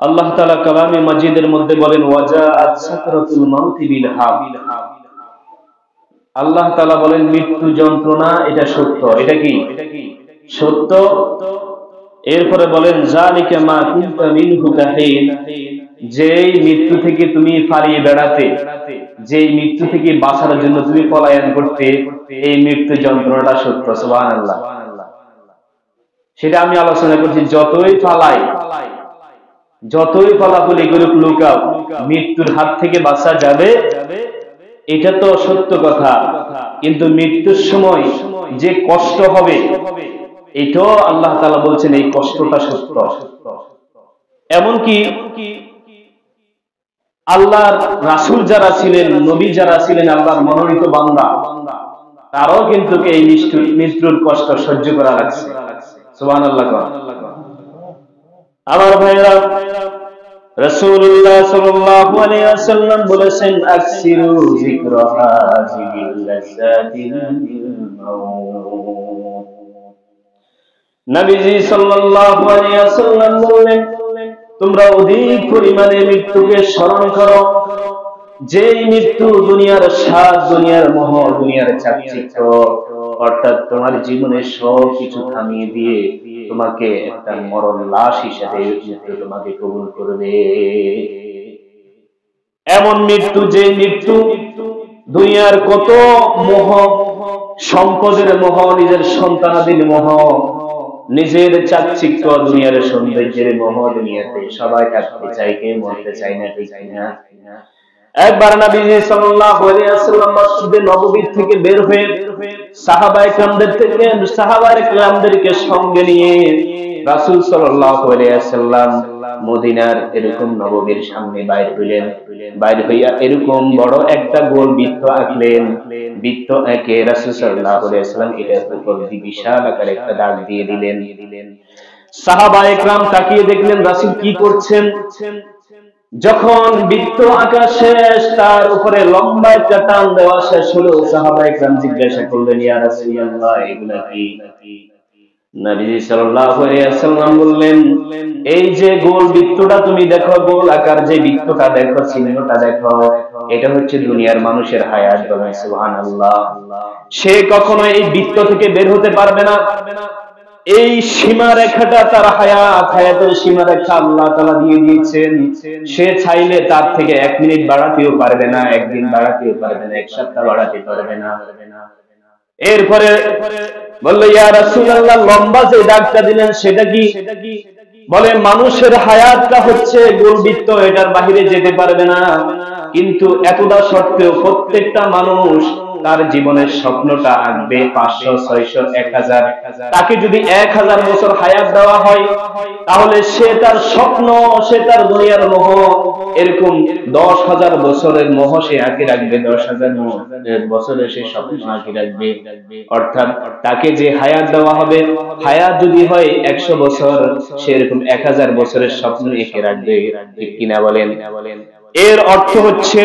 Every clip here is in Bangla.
আল্লাহ তাআলা কালামে মাজিদের মধ্যে বলেন ওয়াজাআত সাকরাতুল মাউতি বিল হাক। আল্লাহ তাআলা বলেন মৃত্যু যন্ত্রণা এটা সত্য। এটা কি সত্য? এরপরে বলেন যালিকা মা কুনতা মিনহু তাহিন, যেই মৃত্যু থেকে তুমি পালিয়ে বেড়াতে, যেই মৃত্যু থেকে বাঁচার জন্য তুমি পলায়ন করতে, এই মৃত্যু যন্ত্রণাটা সত্য। সুবহানাল্লাহ। সেটা আমি আলোচনা করছি, যতই পালাপালি করুক লুকাও, মৃত্যুর হাত থেকে বাঁচা যাবে, এটা তো সত্য কথা। কিন্তু মৃত্যুর সময় যে কষ্ট হবে, এটাও আল্লাহ তাআলা বলছেন এই কষ্টটা সত্য। এমনকি আল্লাহর রাসূল যারা ছিলেন, নবী যারা ছিলেন, আল্লাহর মনোনীত বান্দা, তারাও কিন্তু এই মৃত্যুর কষ্ট সহ্য করা লাগছে। সুবহানাল্লাহ। আমার ভাইরা, রাসূলুল্লাহ সাল্লাল্লাহু আলাইহি ওয়াসাল্লাম বলেছেন আকসিরু যিকরা হাযিহিল লাযাতিল মাউত। নবীজি সাল্লাল্লাহু আলাইহি ওয়াসাল্লাম বললেন তোমরা অধিক পরিমাণে মৃত্যুকে স্মরণ করো, যেই মৃত্যু দুনিয়ার স্বাদ, দুনিয়ার মোহ, দুনিয়ার চাকচিক্য, অর্থাৎ তোমার জীবনের সব কিছু থামিয়ে দিয়ে তোমাকে একটা মরণ লাশ হিসেবে তোমাকে কবুল করবে। এমন মৃত্যু, যে মৃত্যু দুনিয়ার কত মোহ, সম্পদের মোহ, নিজের সন্তানাদির মোহ, নিজের চাকচিক্য, দুনিয়ার সৌন্দর্যের মোহ, দুনিয়াতে সবাই থাকতে চায়, কে মরতে চায় না, ঠিক না? একবার নবীজি সাল্লাল্লাহু আলাইহি ওয়াসাল্লাম মসজিদে নববী থেকে বের হয়ে সাহাবায়ে কেরামদেরকে সঙ্গে নিয়ে রাসূল সাল্লাল্লাহু আলাইহি ওয়াসাল্লাম মদিনার এরকম নববীর সামনে বাইর হইলেন। বাইর হইয়া এরকম বড় একটা গোল বৃত্ত আঁকলেন। বৃত্ত এঁকে রাসূল সাল্লাল্লাহু আলাইহি ওয়াসাল্লাম এটার উপর বিশাল আকারে একটা দাগ দিয়ে দিলেন। সাহাবায়ে কেরাম তাকিয়ে দেখলেন রাসূল কি করছেন। যখন বৃত্ত আঁকা শেষ, তার উপরে লম্বা একটা টান দেওয়া শেষ হলো, সাহাবায়ে কেরাম জিজ্ঞাসা করলেন ইয়া রাসূলুল্লাহ এগুলা কি? নবী সাল্লাল্লাহু আলাইহি ওয়াসাল্লাম বললেন এই যে গোল বৃত্তটা তুমি দেখো, গোল আকার যে বৃত্তটা দেখো, চিহ্নটা দেখো, এটা হচ্ছে দুনিয়ার মানুষের হায়াত। বলেন সুবহানাল্লাহ। সে কখনো এই বৃত্ত থেকে বের হতে পারবে না। এই সীমারেখাটা তার হায়াতের সীমারেখা আল্লাহ তাআলা দিয়ে দিয়েছেন। সে চাইলে তার থেকে 1 মিনিট বাড়াতেও পারবে না, 1 দিন বাড়াতেও পারবে না, 1 সপ্তাহ বাড়াতে পারবে না। এরপরে বলল ইয়া রাসূলুল্লাহ লম্বা যে দাগটা দিলেন সেটা কি? বলে মানুষের হায়াতটা হচ্ছে গোলবৃত্ত, এটার বাইরে যেতে পারবে না। কিন্তু এতটা সত্ত্বেও প্রত্যেকটা মানুষ তার জীবনের স্বপ্নটা আঁকবে 500, 600, 1000। তাকে যদি 1000 বছর হায়াত দেওয়া হয়, তাহলে সে তার স্বপ্ন, সে তার দুনিয়ার মোহ, এরকম 10,000 বছরের মোহ সে আঁকে রাখবে, 10,000 বছরের সে স্বপ্ন আঁকে রাখবে। অর্থাৎ তাকে যে হায়াত দেওয়া হবে, হায়াত যদি হয় 100 বছর, সে এরকম 1000 বছরের স্বপ্ন এঁকে রাখবে। ঠিক কিনা বলেন? এর অর্থ হচ্ছে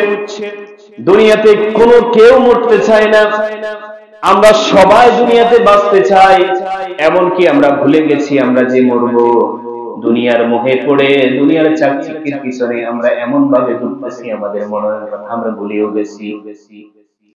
দুনিয়াতে কোনো কেউ মরতে চায় না, আমরা সবাই দুনিয়াতে বাঁচতে চাই। এমনকি আমরা ভুলে গেছি আমরা যে মরবো। দুনিয়ার মোহে পড়ে, দুনিয়ার চাকচিক্যের পিছনে আমরা এমন ভাবে ঘুরতেছি, আমাদের মনের কথা আমরা ভুলেও গেছি।